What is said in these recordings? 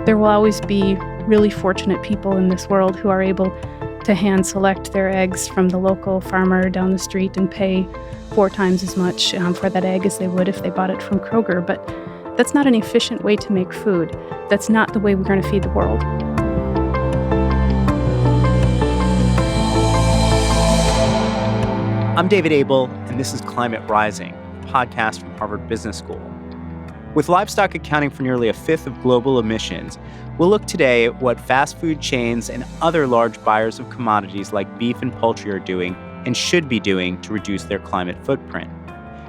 There will always be really fortunate people in this world who are able to hand select their eggs from the local farmer down the street and pay 4 times as much for that egg as they would if they bought it from Kroger. But that's not an efficient way to make food. That's not the way we're going to feed the world. I'm David Abel, and this is Climate Rising, a podcast from Harvard Business School. With livestock accounting for nearly a fifth of global emissions, we'll look today at what fast food chains and other large buyers of commodities like beef and poultry are doing and should be doing to reduce their climate footprint.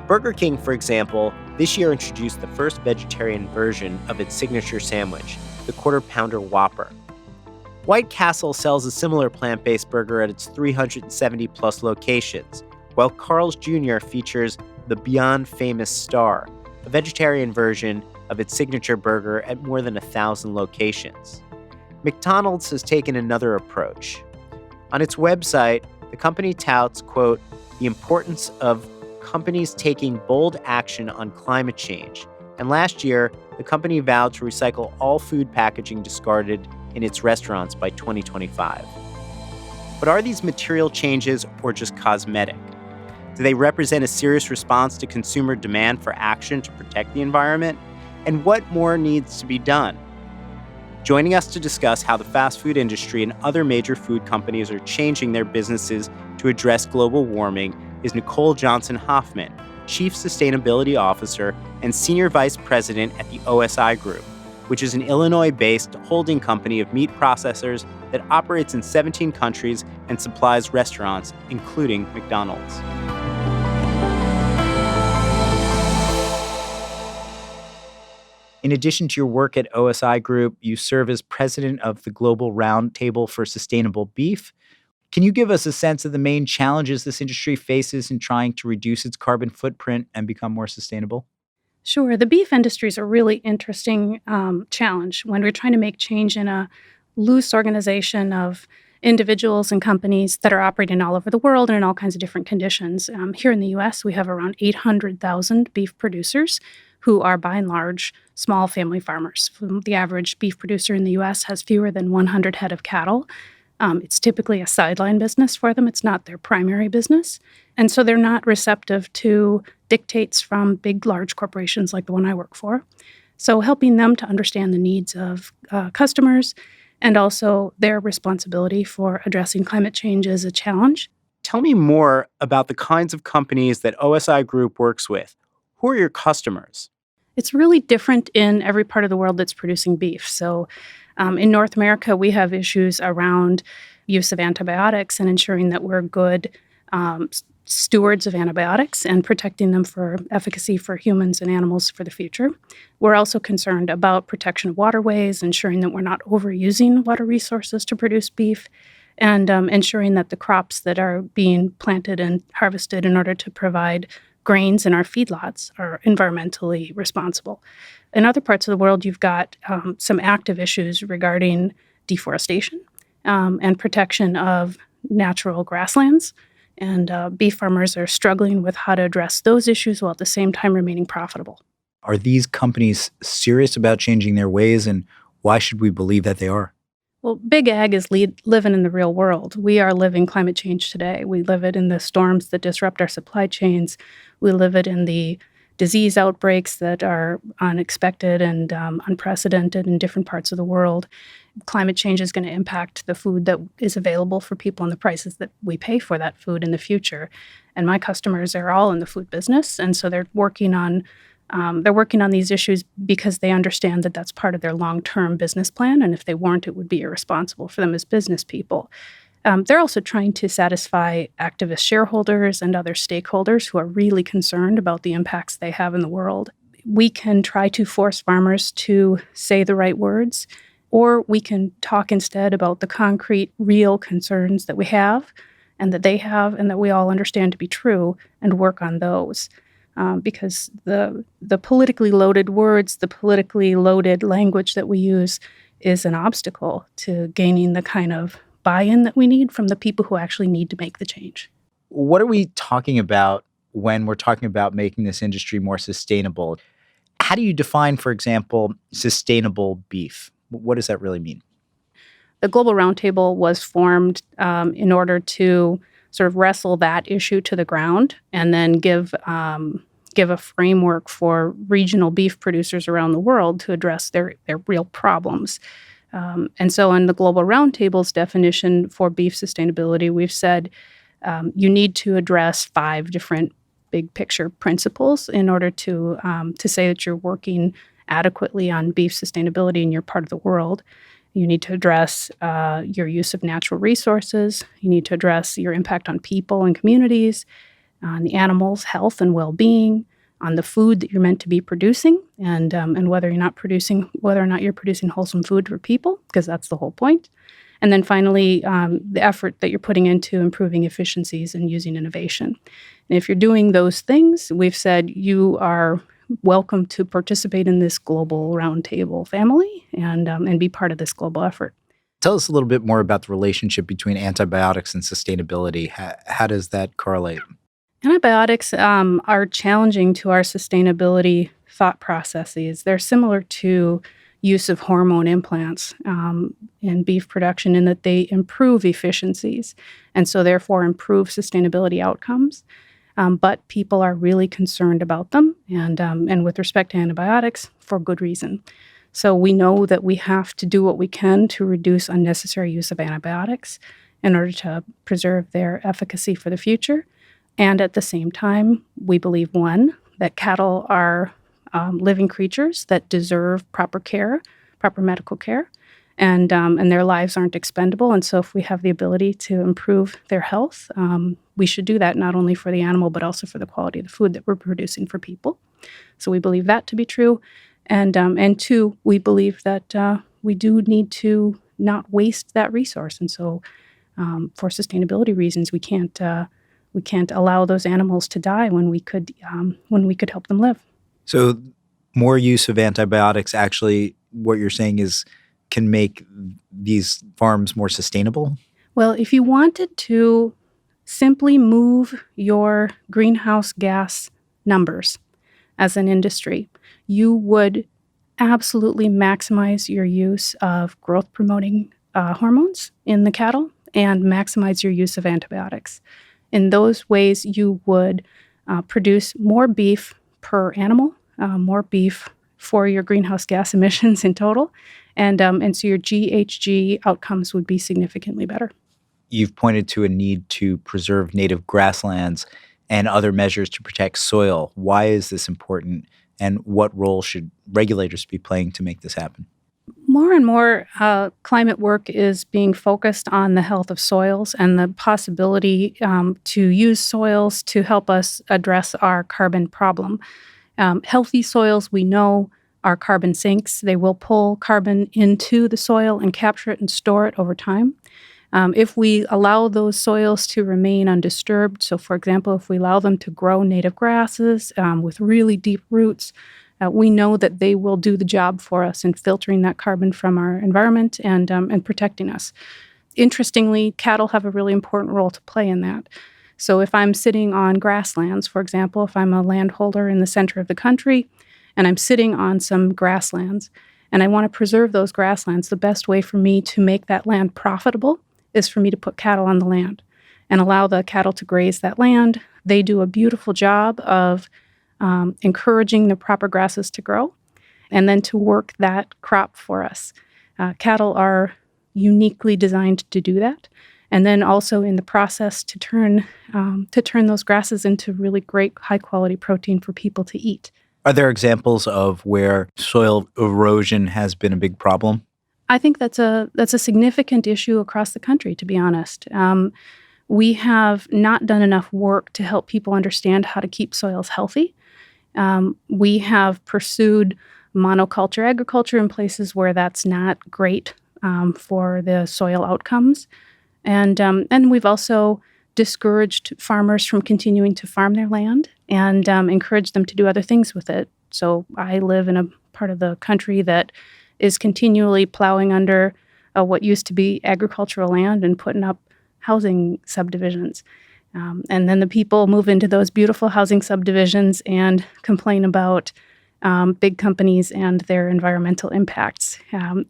Burger King, for example, this year introduced the first vegetarian version of its signature sandwich, the Quarter Pounder Whopper. White Castle sells a similar plant-based burger at its 370-plus locations, while Carl's Jr. features the Beyond Famous Star, a vegetarian version of its signature burger at more than 1,000 locations. McDonald's has taken another approach. On its website, the company touts, quote, the importance of companies taking bold action on climate change. And last year, the company vowed to recycle all food packaging discarded in its restaurants by 2025. But are these material changes or just cosmetic? Do they represent a serious response to consumer demand for action to protect the environment? And what more needs to be done? Joining us to discuss how the fast food industry and other major food companies are changing their businesses to address global warming is Nicole Johnson-Hoffman, Chief Sustainability Officer and Senior Vice President at the OSI Group, which is an Illinois-based holding company of meat processors that operates in 17 countries and supplies restaurants, including McDonald's. In addition to your work at OSI Group, you serve as president of the Global Roundtable for Sustainable Beef. Can you give us a sense of the main challenges this industry faces in trying to reduce its carbon footprint and become more sustainable? Sure. The beef industry is a really interesting challenge when we're trying to make change in a loose organization of individuals and companies that are operating all over the world and in all kinds of different conditions. Here in the U.S., we have around 800,000 beef producers who are, by and large, small family farmers. The average beef producer in the U.S. has fewer than 100 head of cattle. It's typically a sideline business for them. It's not their primary business. And so they're not receptive to dictates from big, large corporations like the one I work for. So helping them to understand the needs of customers and also their responsibility for addressing climate change is a challenge. Tell me more about the kinds of companies that OSI Group works with. Who are your customers? It's really different in every part of the world that's producing beef. So in North America, we have issues around use of antibiotics and ensuring that we're good stewards of antibiotics and protecting them for efficacy for humans and animals for the future. We're also concerned about protection of waterways, ensuring that we're not overusing water resources to produce beef, and ensuring that the crops that are being planted and harvested in order to provide grains in our feedlots are environmentally responsible. In other parts of the world, you've got some active issues regarding deforestation and protection of natural grasslands. And beef farmers are struggling with how to address those issues while at the same time remaining profitable. Are these companies serious about changing their ways, and why should we believe that they are? Well, Big Ag is living in the real world. We are living climate change today. We live it in the storms that disrupt our supply chains. We live it in the disease outbreaks that are unexpected and unprecedented in different parts of the world. Climate change is going to impact the food that is available for people and the prices that we pay for that food in the future. And my customers are all in the food business, and so they're working on these issues because they understand that that's part of their long-term business plan, and if they weren't, it would be irresponsible for them as business people. They're also trying to satisfy activist shareholders and other stakeholders who are really concerned about the impacts they have in the world. We can try to force farmers to say the right words, or we can talk instead about the concrete, real concerns that we have and that they have and that we all understand to be true and work on those. Because the politically loaded words, the politically loaded language that we use is an obstacle to gaining the kind of buy-in that we need from the people who actually need to make the change. What are we talking about when we're talking about making this industry more sustainable? How do you define, for example, sustainable beef? What does that really mean? The Global Roundtable was formed in order to sort of wrestle that issue to the ground and then give a framework for regional beef producers around the world to address their real problems. And so in the Global Roundtable's definition for beef sustainability, we've said you need to address 5 different big picture principles in order to say that you're working adequately on beef sustainability in your part of the world. You need to address your use of natural resources. You need to address your impact on people and communities, on the animals' health and well-being, on the food that you're meant to be producing, and whether or not you're producing wholesome food for people, because that's the whole point. And then finally, the effort that you're putting into improving efficiencies and using innovation. And if you're doing those things, we've said you are welcome to participate in this Global Roundtable family and be part of this global effort. Tell us a little bit more about the relationship between antibiotics and sustainability. How does that correlate? Antibiotics are challenging to our sustainability thought processes. They're similar to use of hormone implants in beef production in that they improve efficiencies and so therefore improve sustainability outcomes. But people are really concerned about them and with respect to antibiotics for good reason. So we know that we have to do what we can to reduce unnecessary use of antibiotics in order to preserve their efficacy for the future. And at the same time, we believe, one, that cattle are living creatures that deserve proper care, proper medical care, and their lives aren't expendable. And so if we have the ability to improve their health, we should do that not only for the animal, but also for the quality of the food that we're producing for people. So we believe that to be true. And two, we believe that we do need to not waste that resource. And so for sustainability reasons, we can't allow those animals to die when we could help them live. So more use of antibiotics actually, what you're saying is, can make these farms more sustainable? Well, if you wanted to simply move your greenhouse gas numbers as an industry, you would absolutely maximize your use of growth-promoting hormones in the cattle and maximize your use of antibiotics. In those ways, you would produce more beef per animal, more beef for your greenhouse gas emissions in total, and so your GHG outcomes would be significantly better. You've pointed to a need to preserve native grasslands and other measures to protect soil. Why is this important, and what role should regulators be playing to make this happen? More and more climate work is being focused on the health of soils and the possibility to use soils to help us address our carbon problem. Healthy soils, we know, are carbon sinks. They will pull carbon into the soil and capture it and store it over time. If we allow those soils to remain undisturbed, so for example, if we allow them to grow native grasses with really deep roots, we know that they will do the job for us in filtering that carbon from our environment and protecting us. Interestingly, cattle have a really important role to play in that. So if I'm sitting on grasslands, for example, if I'm a landholder in the center of the country and I'm sitting on some grasslands and I want to preserve those grasslands, the best way for me to make that land profitable is for me to put cattle on the land and allow the cattle to graze that land. They do a beautiful job of encouraging the proper grasses to grow and then to work that crop for us. Cattle are uniquely designed to do that. And then also in the process to turn those grasses into really great high-quality protein for people to eat. Are there examples of where soil erosion has been a big problem? I think that's a significant issue across the country, to be honest. We have not done enough work to help people understand how to keep soils healthy. We have pursued monoculture agriculture in places where that's not great for the soil outcomes. And we've also discouraged farmers from continuing to farm their land and encouraged them to do other things with it. So I live in a part of the country that is continually plowing under what used to be agricultural land and putting up housing subdivisions. And then the people move into those beautiful housing subdivisions and complain about big companies and their environmental impacts.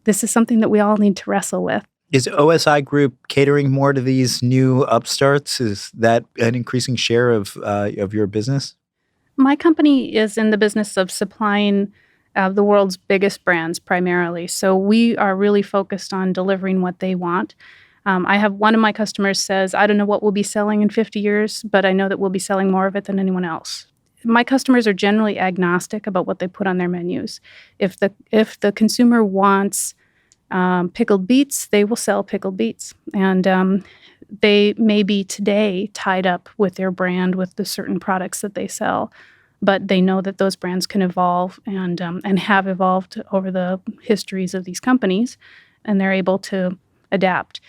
This is something that we all need to wrestle with. Is OSI Group catering more to these new upstarts? Is that an increasing share of your business? My company is in the business of supplying the world's biggest brands primarily. So we are really focused on delivering what they want. I have one of my customers says, I don't know what we'll be selling in 50 years, but I know that we'll be selling more of it than anyone else. My customers are generally agnostic about what they put on their menus. If the consumer wants pickled beets, they will sell pickled beets. And they may be today tied up with their brand, with the certain products that they sell, but they know that those brands can evolve and have evolved over the histories of these companies, and they're able to adapt.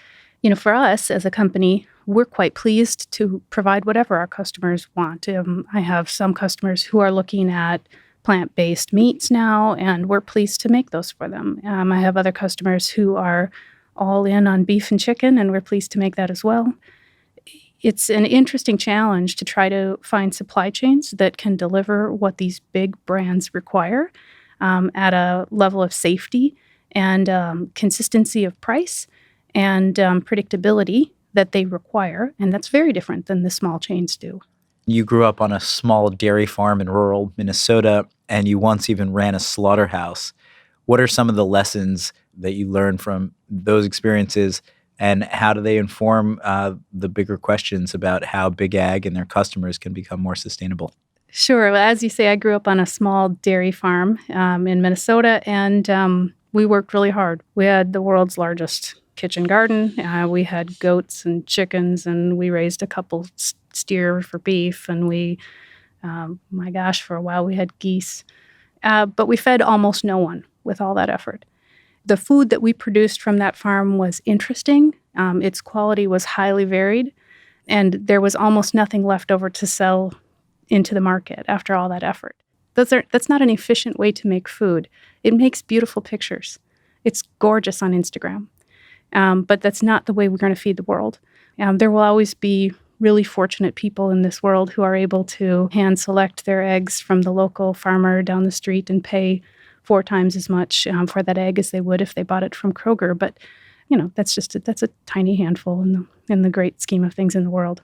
For us as a company, we're quite pleased to provide whatever our customers want. I have some customers who are looking at plant-based meats now, and we're pleased to make those for them. I have other customers who are all in on beef and chicken, and we're pleased to make that as well. It's an interesting challenge to try to find supply chains that can deliver what these big brands require at a level of safety and consistency of price and predictability that they require. And that's very different than the small chains do. You grew up on a small dairy farm in rural Minnesota, and you once even ran a slaughterhouse. What are some of the lessons that you learned from those experiences, and how do they inform the bigger questions about how big ag and their customers can become more sustainable? Sure. Well, as you say, I grew up on a small dairy farm in Minnesota, and we worked really hard. We had the world's largest kitchen garden. We had goats and chickens, and we raised a couple steer for beef, and my gosh, for a while we had geese. But we fed almost no one with all that effort. The food that we produced from that farm was interesting. Its quality was highly varied, and there was almost nothing left over to sell into the market after all that effort. That's not an efficient way to make food. It makes beautiful pictures. It's gorgeous on Instagram. But that's not the way we're going to feed the world. There will always be really fortunate people in this world who are able to hand select their eggs from the local farmer down the street and pay 4 times as much for that egg as they would if they bought it from Kroger. But that's a tiny handful in the great scheme of things in the world.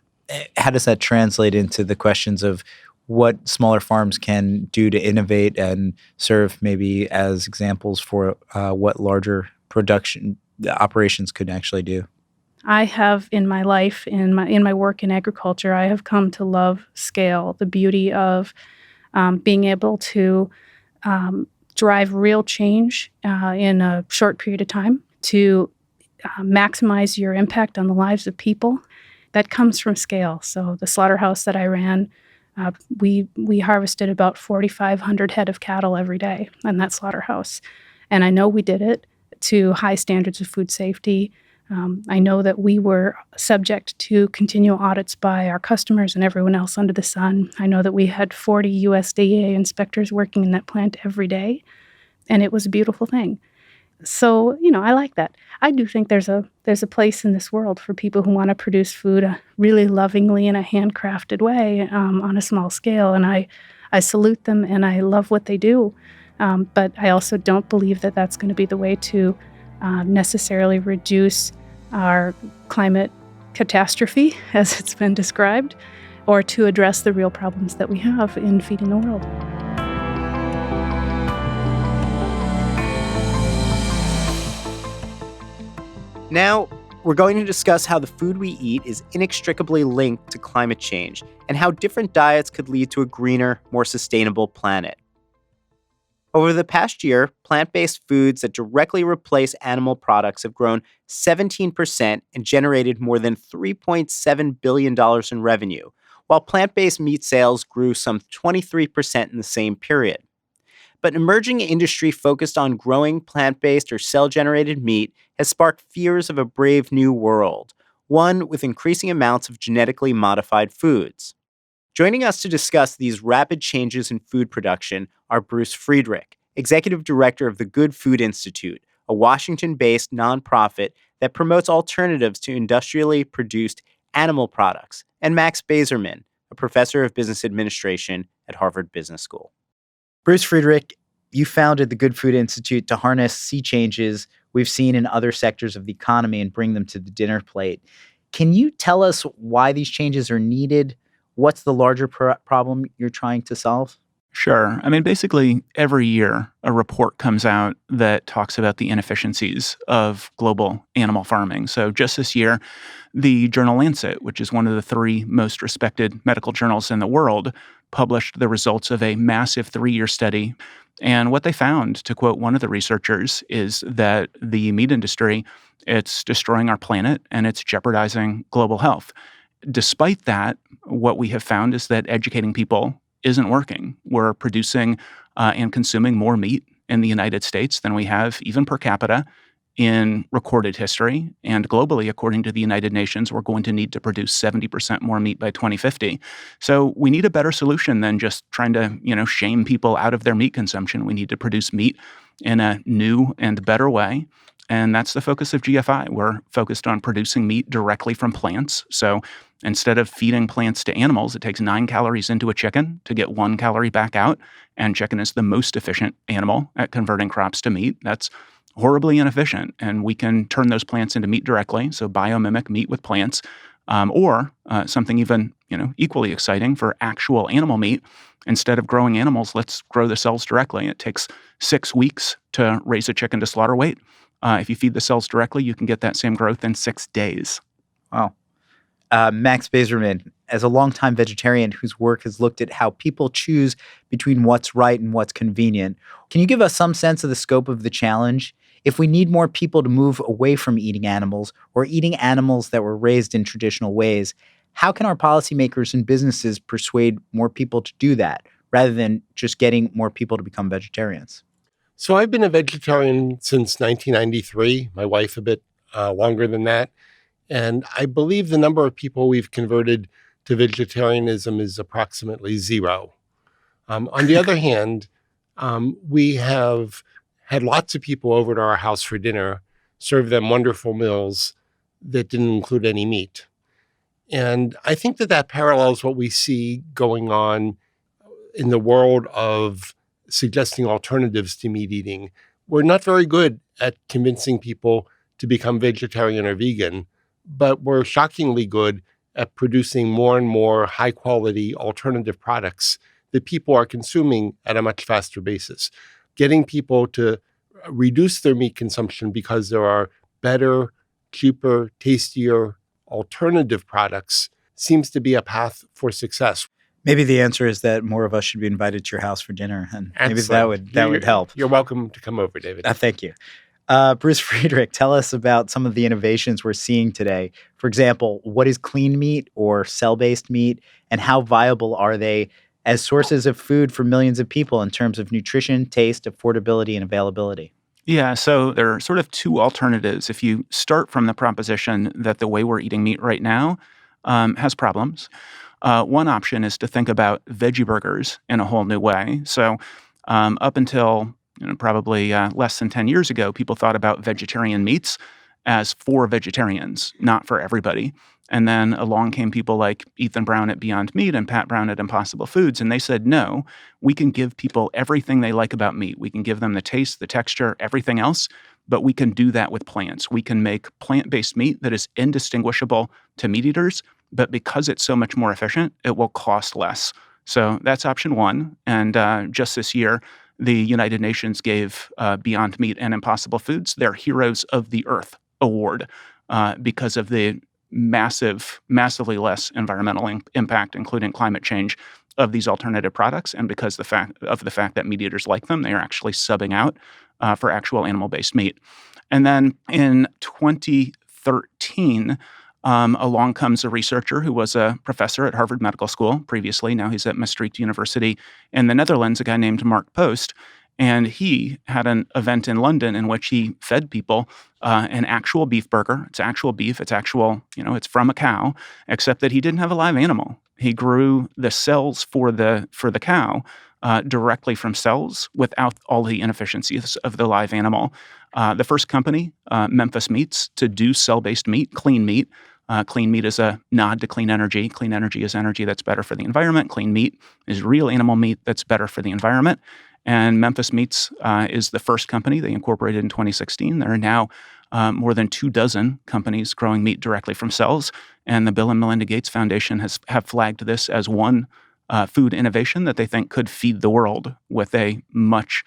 How does that translate into the questions of what smaller farms can do to innovate and serve maybe as examples for what larger production operations could actually do? I have in my life, in my work in agriculture, I have come to love scale, the beauty of being able to drive real change in a short period of time, to maximize your impact on the lives of people. That comes from scale. So the slaughterhouse that I ran, we harvested about 4,500 head of cattle every day in that slaughterhouse. And I know we did it to high standards of food safety. I know that we were subject to continual audits by our customers and everyone else under the sun. I know that we had 40 USDA inspectors working in that plant every day, and it was a beautiful thing. So, I like that. I do think there's a place in this world for people who want to produce food really lovingly in a handcrafted way on a small scale, and I salute them and I love what they do. But I also don't believe that that's going to be the way to necessarily reduce our climate catastrophe, as it's been described, or to address the real problems that we have in feeding the world. Now, we're going to discuss how the food we eat is inextricably linked to climate change and how different diets could lead to a greener, more sustainable planet. Over the past year, plant-based foods that directly replace animal products have grown 17% and generated more than $3.7 billion in revenue, while plant-based meat sales grew some 23% in the same period. But an emerging industry focused on growing plant-based or cell-generated meat has sparked fears of a brave new world, one with increasing amounts of genetically modified foods. Joining us to discuss these rapid changes in food production are Bruce Friedrich, Executive Director of the Good Food Institute, a Washington-based nonprofit that promotes alternatives to industrially produced animal products, and Max Bazerman, a professor of business administration at Harvard Business School. Bruce Friedrich, you founded the Good Food Institute to harness sea changes we've seen in other sectors of the economy and bring them to the dinner plate. Can you tell us why these changes are needed? What's the larger problem you're trying to solve? Sure. I mean, basically, every year a report comes out that talks about the inefficiencies of global animal farming. So just this year, the journal Lancet, which is one of the three most respected medical journals in the world, published the results of a massive 3-year study. And what they found, to quote one of the researchers, is that the meat industry, it's destroying our planet and it's jeopardizing global health. Despite that, what we have found is that educating people isn't working. We're producing and consuming more meat in the United States than we have, even per capita, in recorded history. And globally, according to the United Nations, we're going to need to produce 70% more meat by 2050. So we need a better solution than just trying to, shame people out of their meat consumption. We need to produce meat in a new and better way. And that's the focus of GFI. We're focused on producing meat directly from plants. So instead of feeding plants to animals, it takes 9 calories into a chicken to get 1 calorie back out. And chicken is the most efficient animal at converting crops to meat. That's horribly inefficient. And we can turn those plants into meat directly. So biomimic meat with plants, or something even equally exciting for actual animal meat. Instead of growing animals, let's grow the cells directly. It takes 6 weeks to raise a chicken to slaughter weight. If you feed the cells directly, you can get that same growth in 6 days. Wow. Max Bazerman, as a longtime vegetarian whose work has looked at how people choose between what's right and what's convenient, can you give us some sense of the scope of the challenge? If we need more people to move away from eating animals or eating animals that were raised in traditional ways, how can our policymakers and businesses persuade more people to do that rather than just getting more people to become vegetarians? So I've been a vegetarian since 1993, my wife a bit longer than that. And I believe the number of people we've converted to vegetarianism is approximately 0. On the other hand, we have had lots of people over to our house for dinner, serve them wonderful meals that didn't include any meat. And I think that parallels what we see going on in the world of suggesting alternatives to meat eating. We're not very good at convincing people to become vegetarian or vegan, but we're shockingly good at producing more and more high-quality alternative products that people are consuming at a much faster basis. Getting people to reduce their meat consumption because there are better, cheaper, tastier alternative products seems to be a path for success. Maybe the answer is that more of us should be invited to your house for dinner, and maybe Excellent. that would help. You're welcome to come over, David. Thank you. Bruce Friedrich, tell us about some of the innovations we're seeing today. For example, what is clean meat or cell-based meat, and how viable are they as sources of food for millions of people in terms of nutrition, taste, affordability, and availability? Yeah, so there are sort of 2 alternatives. If you start from the proposition that the way we're eating meat right now has problems, one option is to think about veggie burgers in a whole new way. So up until probably less than 10 years ago, people thought about vegetarian meats as for vegetarians, not for everybody. And then along came people like Ethan Brown at Beyond Meat and Pat Brown at Impossible Foods, and they said, no, we can give people everything they like about meat. We can give them the taste, the texture, everything else, but we can do that with plants. We can make plant-based meat that is indistinguishable to meat eaters, but because it's so much more efficient, it will cost less. So that's option one. And just this year, the United Nations gave Beyond Meat and Impossible Foods their Heroes of the Earth award because of the massively less environmental impact, including climate change, of these alternative products, and because the fact that meat eaters like them, they are actually subbing out for actual animal-based meat. And then in 2013, along comes a researcher who was a professor at Harvard Medical School previously. Now he's at Maastricht University in the Netherlands, a guy named Mark Post. And he had an event in London in which he fed people an actual beef burger. It's actual beef. It's actual, it's from a cow, except that he didn't have a live animal. He grew the cells for the cow directly from cells without all the inefficiencies of the live animal. The first company, Memphis Meats, to do cell-based meat, clean meat. Clean meat is a nod to clean energy. Clean energy is energy that's better for the environment. Clean meat is real animal meat that's better for the environment. And Memphis Meats is the first company. They incorporated in 2016. There are now more than 24 companies growing meat directly from cells. And the Bill and Melinda Gates Foundation have flagged this as one food innovation that they think could feed the world with a much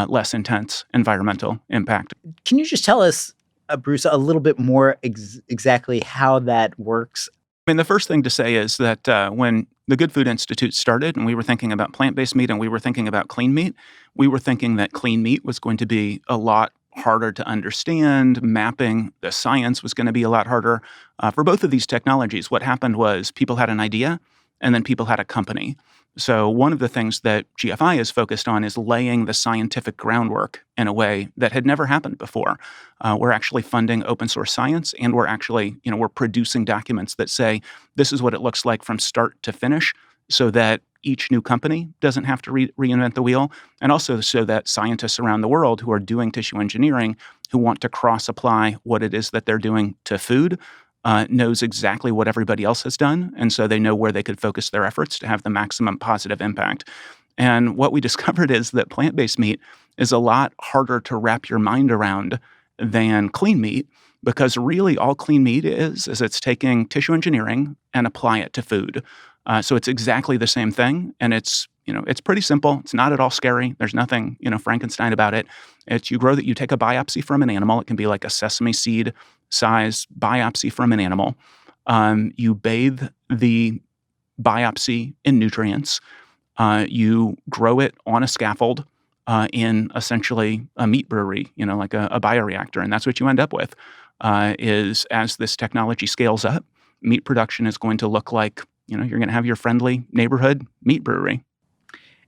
less intense environmental impact. Can you just tell us, Bruce, a little bit more exactly how that works? I mean, the first thing to say is that when the Good Food Institute started and we were thinking about plant-based meat and we were thinking about clean meat, we were thinking that clean meat was going to be a lot harder to understand. Mapping the science was going to be a lot harder. For both of these technologies, what happened was people had an idea and then people had a company. So one of the things that GFI is focused on is laying the scientific groundwork in a way that had never happened before. We're actually funding open source science, and we're producing documents that say this is what it looks like from start to finish, so that each new company doesn't have to reinvent the wheel, and also so that scientists around the world who are doing tissue engineering, who want to cross-apply what it is that they're doing to food, knows exactly what everybody else has done, and so they know where they could focus their efforts to have the maximum positive impact. And what we discovered is that plant-based meat is a lot harder to wrap your mind around than clean meat, because really all clean meat is it's taking tissue engineering and apply it to food. So it's exactly the same thing, and it's pretty simple. It's not at all scary. There's nothing Frankenstein about it. You take a biopsy from an animal. It can be like a sesame seed size biopsy from an animal. You bathe the biopsy in nutrients. You grow it on a scaffold in essentially a meat brewery, like a bioreactor, and that's what you end up with. Is as this technology scales up, meat production is going to look like you're going to have your friendly neighborhood meat brewery.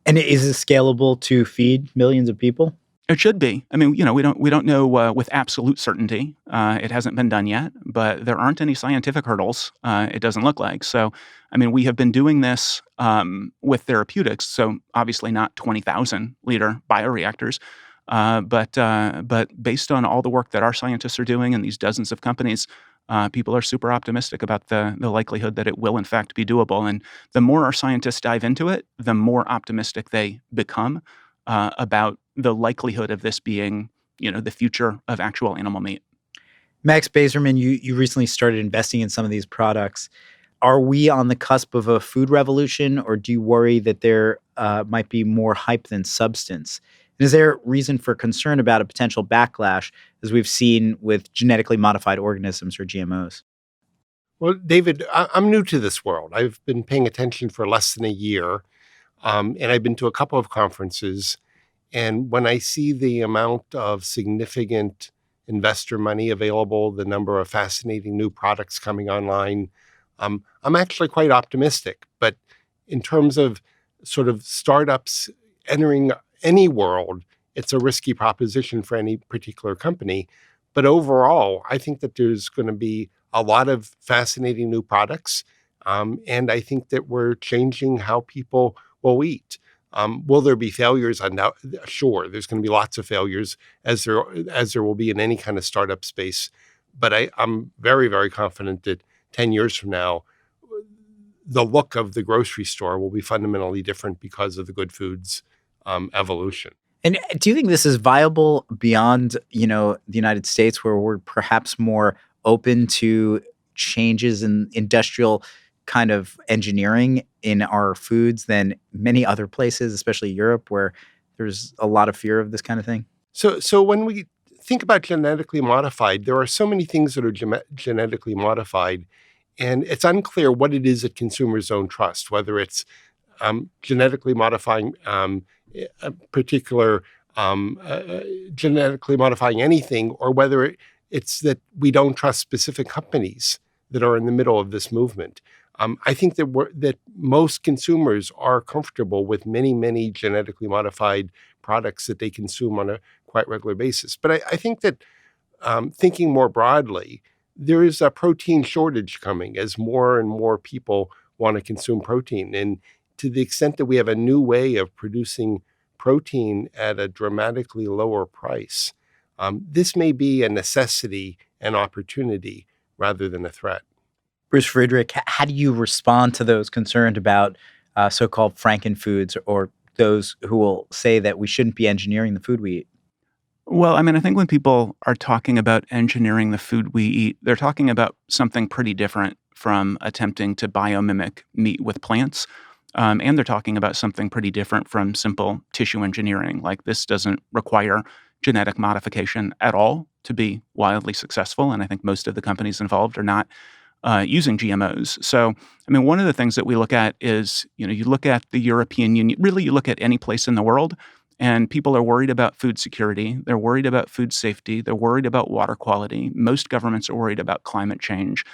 And is it scalable to feed millions of people? It should be. I mean, we don't know with absolute certainty. It hasn't been done yet, but there aren't any scientific hurdles. It doesn't look like. So, I mean, we have been doing this with therapeutics. So obviously not 20,000 liter bioreactors, but based on all the work that our scientists are doing and these dozens of companies, people are super optimistic about the likelihood that it will in fact be doable. And the more our scientists dive into it, the more optimistic they become about the likelihood of this being, the future of actual animal meat. Max Bazerman, you recently started investing in some of these products. Are we on the cusp of a food revolution, or do you worry that there might be more hype than substance? And is there reason for concern about a potential backlash, as we've seen with genetically modified organisms or GMOs? Well, David, I'm new to this world. I've been paying attention for less than a year, and I've been to a couple of conferences. And when I see the amount of significant investor money available, the number of fascinating new products coming online, I'm actually quite optimistic. But in terms of sort of startups entering any world, it's a risky proposition for any particular company. But overall, I think that there's going to be a lot of fascinating new products. And I think that we're changing how people will eat. Will there be failures? Sure, there's going to be lots of failures, as there will be in any kind of startup space. But I'm very, very confident that 10 years from now, the look of the grocery store will be fundamentally different because of the good foods evolution. And do you think this is viable beyond, the United States, where we're perhaps more open to changes in industrial kind of engineering in our foods than many other places, especially Europe, where there's a lot of fear of this kind of thing? So when we think about genetically modified, there are so many things that are genetically modified, and it's unclear what it is that consumers don't trust, whether it's genetically modifying a particular genetically modifying anything, or whether it's that we don't trust specific companies that are in the middle of this movement. I think that most consumers are comfortable with many, many genetically modified products that they consume on a quite regular basis. But I think that thinking more broadly, there is a protein shortage coming as more and more people want to consume protein. And to the extent that we have a new way of producing protein at a dramatically lower price, this may be a necessity and opportunity rather than a threat. Bruce Friedrich, how do you respond to those concerned about so-called frankenfoods or those who will say that we shouldn't be engineering the food we eat? Well, I think when people are talking about engineering the food we eat, they're talking about something pretty different from attempting to biomimic meat with plants. And they're talking about something pretty different from simple tissue engineering. Like, this doesn't require genetic modification at all to be wildly successful. And I think most of the companies involved are not using GMOs. So, one of the things that we look at is, you look at the European Union, really, you look at any place in the world, and people are worried about food security. They're worried about food safety. They're worried about water quality. Most governments are worried about climate change.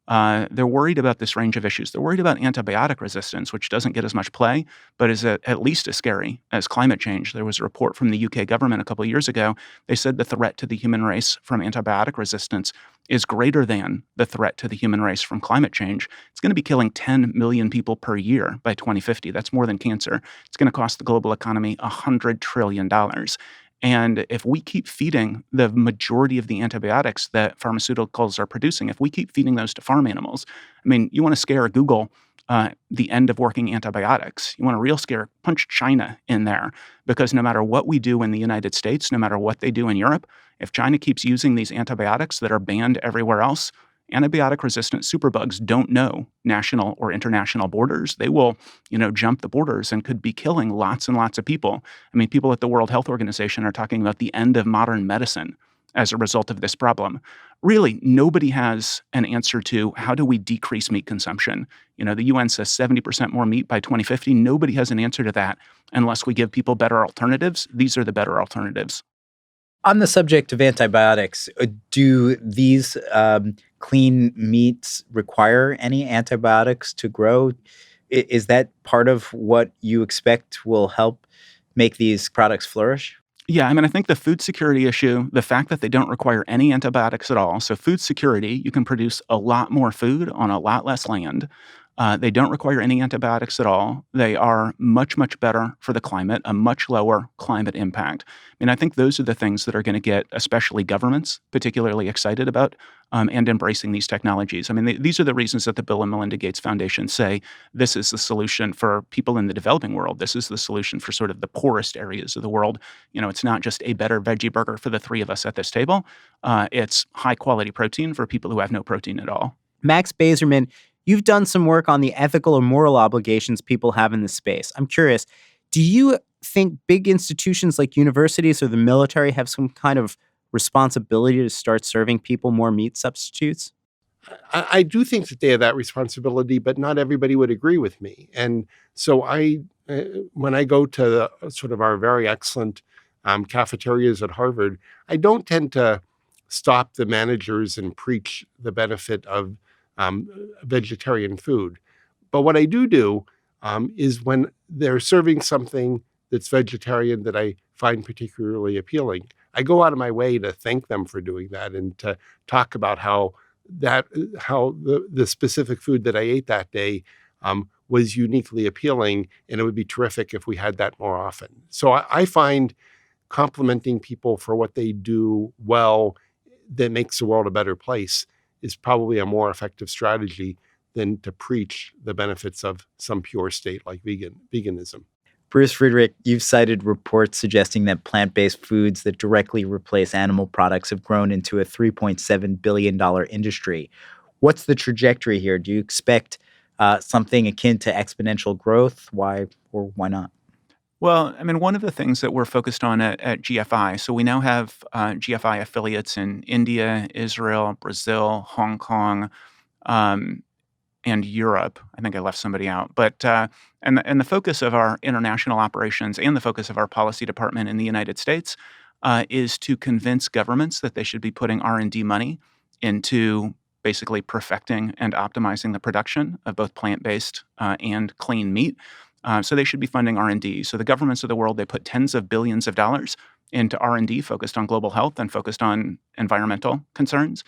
They're worried about this range of issues. They're worried about antibiotic resistance, which doesn't get as much play, but is at least as scary as climate change. There was a report from the UK government a couple of years ago. They said the threat to the human race from antibiotic resistance is greater than the threat to the human race from climate change. It's going to be killing 10 million people per year by 2050. That's more than cancer. It's going to cost the global economy $100 trillion. And if we keep feeding the majority of the antibiotics that pharmaceuticals are producing, if we keep feeding those to farm animals, you want to scare Google the end of working antibiotics. You want a real scare, punch China in there, because no matter what we do in the United States, no matter what they do in Europe, if China keeps using these antibiotics that are banned everywhere else, antibiotic-resistant superbugs don't know national or international borders. They will, jump the borders and could be killing lots and lots of people. People at the World Health Organization are talking about the end of modern medicine as a result of this problem. Really, nobody has an answer to how do we decrease meat consumption. The UN says 70% more meat by 2050. Nobody has an answer to that unless we give people better alternatives. These are the better alternatives. On the subject of antibiotics, do these clean meats require any antibiotics to grow? Is that part of what you expect will help make these products flourish? Yeah, I think the food security issue, the fact that they don't require any antibiotics at all. So food security, you can produce a lot more food on a lot less land. They don't require any antibiotics at all. They are much, much better for the climate, a much lower climate impact. I think those are the things that are going to get especially governments particularly excited about and embracing these technologies. These are the reasons that the Bill and Melinda Gates Foundation say this is the solution for people in the developing world. This is the solution for sort of the poorest areas of the world. It's not just a better veggie burger for the three of us at this table. It's high quality protein for people who have no protein at all. Max Bazerman, you've done some work on the ethical or moral obligations people have in this space. I'm curious, do you think big institutions like universities or the military have some kind of responsibility to start serving people more meat substitutes? I do think that they have that responsibility, but not everybody would agree with me. And so when I go to sort of our very excellent cafeterias at Harvard, I don't tend to stop the managers and preach the benefit of vegetarian food. But what I do is when they're serving something that's vegetarian that I find particularly appealing, I go out of my way to thank them for doing that and to talk about how the specific food that I ate that day was uniquely appealing, and it would be terrific if we had that more often. So I find complimenting people for what they do well that makes the world a better place is probably a more effective strategy than to preach the benefits of some pure state like veganism. Bruce Friedrich, you've cited reports suggesting that plant-based foods that directly replace animal products have grown into a $3.7 billion industry. What's the trajectory here? Do you expect something akin to exponential growth? Why or why not? Well, one of the things that we're focused on at GFI, so we now have GFI affiliates in India, Israel, Brazil, Hong Kong, and Europe. I think I left somebody out. But and the focus of our international operations and the focus of our policy department in the United States is to convince governments that they should be putting R&D money into basically perfecting and optimizing the production of both plant-based and clean meat. So they should be funding R&D. So the governments of the world, they put tens of billions of dollars into R&D focused on global health and focused on environmental concerns.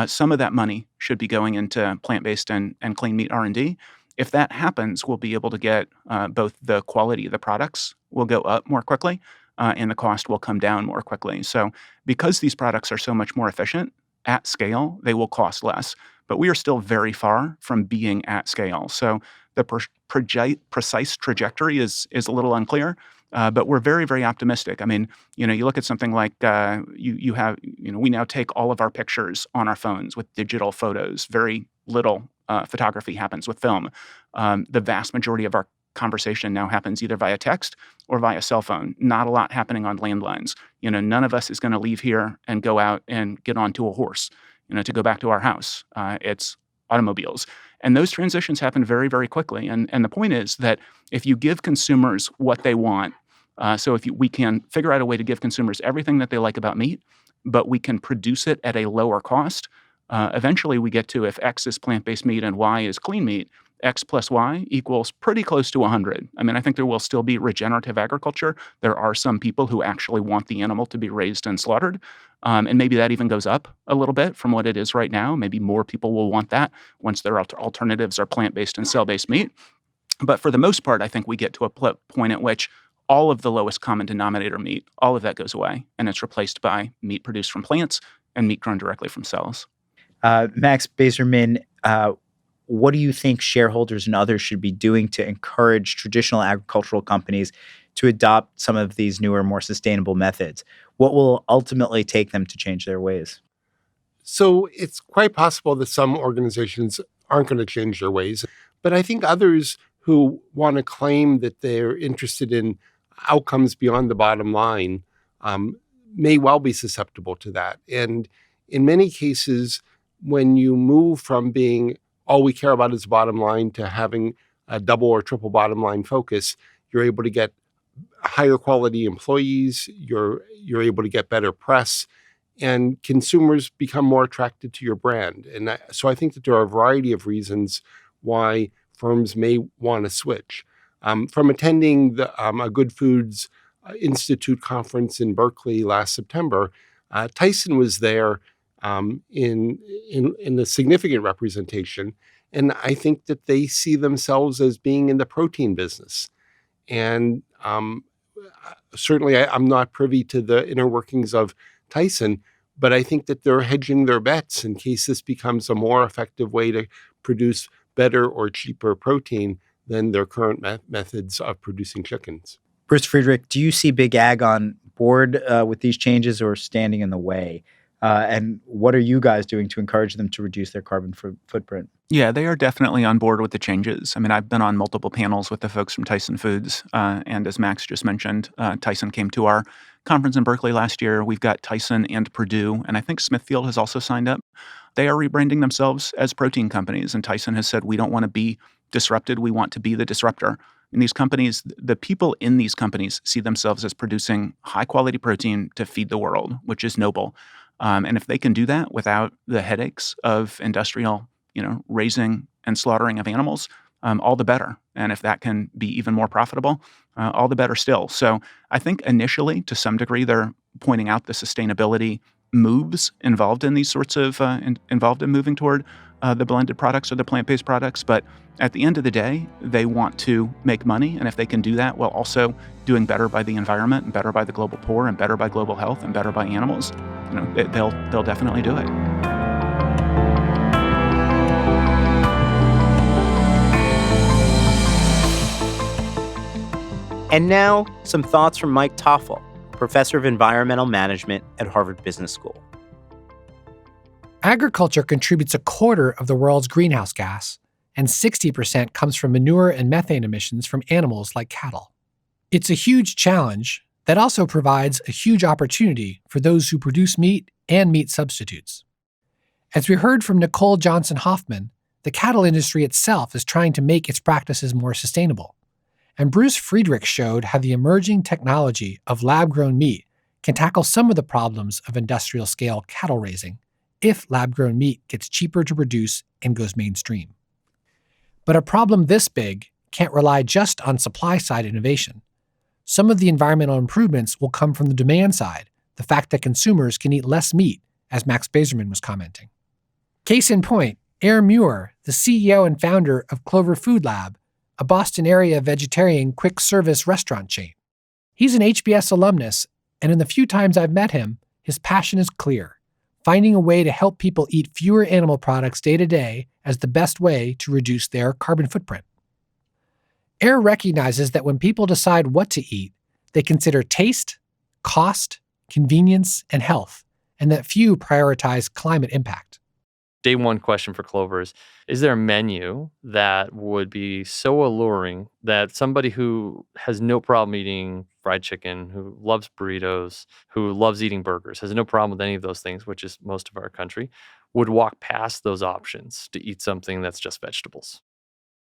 Some of that money should be going into plant-based and clean meat R&D. If that happens, we'll be able to get both the quality of the products will go up more quickly and the cost will come down more quickly. So because these products are so much more efficient at scale, they will cost less. But we are still very far from being at scale. So The precise trajectory is a little unclear, but we're very, very optimistic. I mean, you look at something like we now take all of our pictures on our phones with digital photos. Very little photography happens with film. The vast majority of our conversation now happens either via text or via cell phone. Not a lot happening on landlines. None of us is going to leave here and go out and get onto a horse, to go back to our house. It's automobiles. And those transitions happen very, very quickly. And the point is that if you give consumers what they want, so if we can figure out a way to give consumers everything that they like about meat, but we can produce it at a lower cost, eventually we get to, if X is plant-based meat and Y is clean meat, X plus Y equals pretty close to 100. I mean, I think there will still be regenerative agriculture. There are some people who actually want the animal to be raised and slaughtered. And maybe that even goes up a little bit from what it is right now. Maybe more people will want that once their alternatives are plant-based and cell-based meat. But for the most part, I think we get to a point at which all of the lowest common denominator meat, all of that goes away, and it's replaced by meat produced from plants and meat grown directly from cells. Max Bazerman, what do you think shareholders and others should be doing to encourage traditional agricultural companies to adopt some of these newer, more sustainable methods? What will ultimately take them to change their ways? So it's quite possible that some organizations aren't going to change their ways, but I think others who want to claim that they're interested in outcomes beyond the bottom line may well be susceptible to that. And in many cases, when you move from being all we care about is the bottom line to having a double or triple bottom line focus, you're able to get higher quality employees, you're able to get better press, and consumers become more attracted to your brand. And so I think that there are a variety of reasons why firms may want to switch. From attending the a Good Foods Institute conference in Berkeley last September, Tyson was there in a significant representation, and I think that they see themselves as being in the protein business. And certainly, I'm not privy to the inner workings of Tyson, but I think that they're hedging their bets in case this becomes a more effective way to produce better or cheaper protein than their current methods of producing chickens. Bruce Friedrich, do you see Big Ag on board with these changes or standing in the way? And what are you guys doing to encourage them to reduce their carbon footprint? Yeah, they are definitely on board with the changes. I mean, I've been on multiple panels with the folks from Tyson Foods. And as Max just mentioned, Tyson came to our conference in Berkeley last year. We've got Tyson and Purdue, and I think Smithfield has also signed up. They are rebranding themselves as protein companies. And Tyson has said, we don't want to be disrupted. We want to be the disruptor. In these companies, the people in these companies see themselves as producing high-quality protein to feed the world, which is noble. And if they can do that without the headaches of industrial, raising and slaughtering of animals, all the better. And if that can be even more profitable, all the better still. So I think initially, to some degree, they're pointing out the sustainability moves involved in these sorts of involved in moving toward the blended products or the plant-based products. But at the end of the day, they want to make money. And if they can do that while also doing better by the environment and better by the global poor and better by global health and better by animals, they'll definitely do it. And now, some thoughts from Mike Toefl, professor of environmental management at Harvard Business School. Agriculture contributes a quarter of the world's greenhouse gas, and 60% comes from manure and methane emissions from animals like cattle. It's a huge challenge that also provides a huge opportunity for those who produce meat and meat substitutes. As we heard from Nicole Johnson-Hoffman, the cattle industry itself is trying to make its practices more sustainable. And Bruce Friedrich showed how the emerging technology of lab-grown meat can tackle some of the problems of industrial-scale cattle raising if lab-grown meat gets cheaper to produce and goes mainstream. But a problem this big can't rely just on supply-side innovation. Some of the environmental improvements will come from the demand side, the fact that consumers can eat less meat, as Max Bazerman was commenting. Case in point, Aaron Muir, the CEO and founder of Clover Food Lab, a Boston area vegetarian quick-service restaurant chain. He's an HBS alumnus, and in the few times I've met him, his passion is clear: finding a way to help people eat fewer animal products day to day as the best way to reduce their carbon footprint. AIR recognizes that when people decide what to eat, they consider taste, cost, convenience, and health, and that few prioritize climate impact. Day one question for Clover is there a menu that would be so alluring that somebody who has no problem eating fried chicken, who loves burritos, who loves eating burgers, has no problem with any of those things, which is most of our country, would walk past those options to eat something that's just vegetables?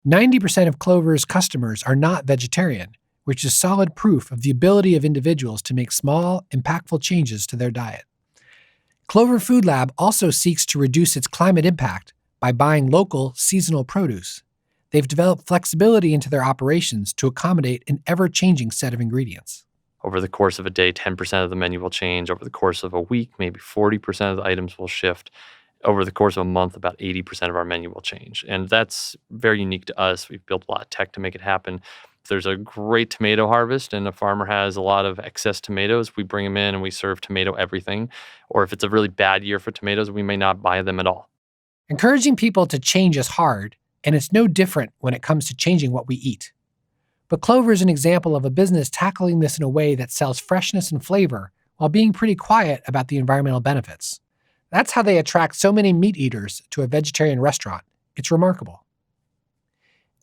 90% of Clover's customers are not vegetarian, which is solid proof of the ability of individuals to make small, impactful changes to their diet. Clover Food Lab also seeks to reduce its climate impact by buying local, seasonal produce. They've developed flexibility into their operations to accommodate an ever-changing set of ingredients. Over the course of a day, 10% of the menu will change. Over the course of a week, maybe 40% of the items will shift. Over the course of a month, about 80% of our menu will change. And that's very unique to us. We've built a lot of tech to make it happen. If there's a great tomato harvest and a farmer has a lot of excess tomatoes, we bring them in and we serve tomato everything. Or if it's a really bad year for tomatoes, we may not buy them at all. Encouraging people to change is hard, and it's no different when it comes to changing what we eat. But Clover is an example of a business tackling this in a way that sells freshness and flavor while being pretty quiet about the environmental benefits. That's how they attract so many meat eaters to a vegetarian restaurant. It's remarkable.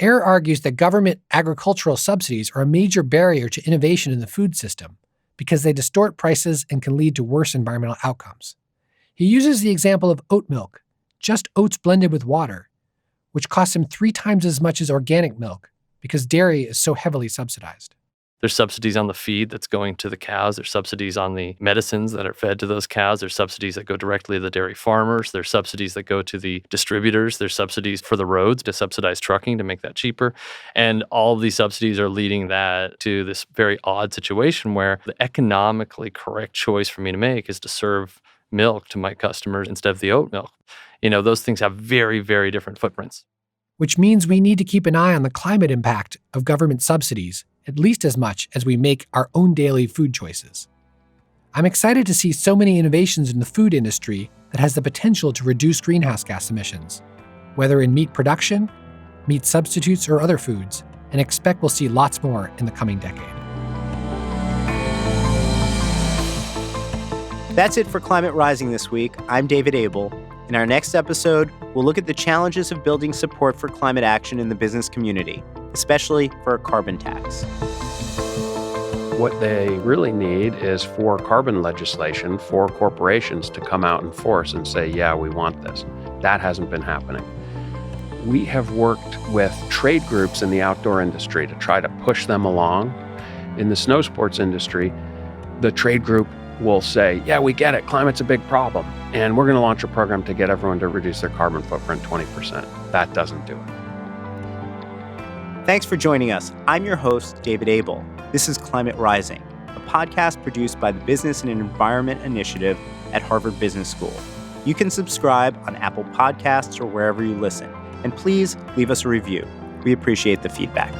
AIR argues that government agricultural subsidies are a major barrier to innovation in the food system because they distort prices and can lead to worse environmental outcomes. He uses the example of oat milk, just oats blended with water, which costs him 3 times as much as organic milk because dairy is so heavily subsidized. There's subsidies on the feed that's going to the cows. There's subsidies on the medicines that are fed to those cows. There's subsidies that go directly to the dairy farmers. There's subsidies that go to the distributors. There's subsidies for the roads to subsidize trucking to make that cheaper. And all of these subsidies are leading that to this very odd situation where the economically correct choice for me to make is to serve milk to my customers instead of the oat milk. Those things have very, very different footprints. Which means we need to keep an eye on the climate impact of government subsidies at least as much as we make our own daily food choices. I'm excited to see so many innovations in the food industry that has the potential to reduce greenhouse gas emissions, whether in meat production, meat substitutes, or other foods, and expect we'll see lots more in the coming decade. That's it for Climate Rising this week. I'm David Abel. In our next episode, we'll look at the challenges of building support for climate action in the business community, especially for a carbon tax. What they really need is for carbon legislation for corporations to come out and force and say, yeah, we want this. That hasn't been happening. We have worked with trade groups in the outdoor industry to try to push them along. In the snow sports industry, the trade group will say, yeah, we get it, climate's a big problem, and we're going to launch a program to get everyone to reduce their carbon footprint 20%. That doesn't do it. Thanks for joining us. I'm your host, David Abel. This is Climate Rising, a podcast produced by the Business and Environment Initiative at Harvard Business School. You can subscribe on Apple Podcasts or wherever you listen. And please leave us a review. We appreciate the feedback.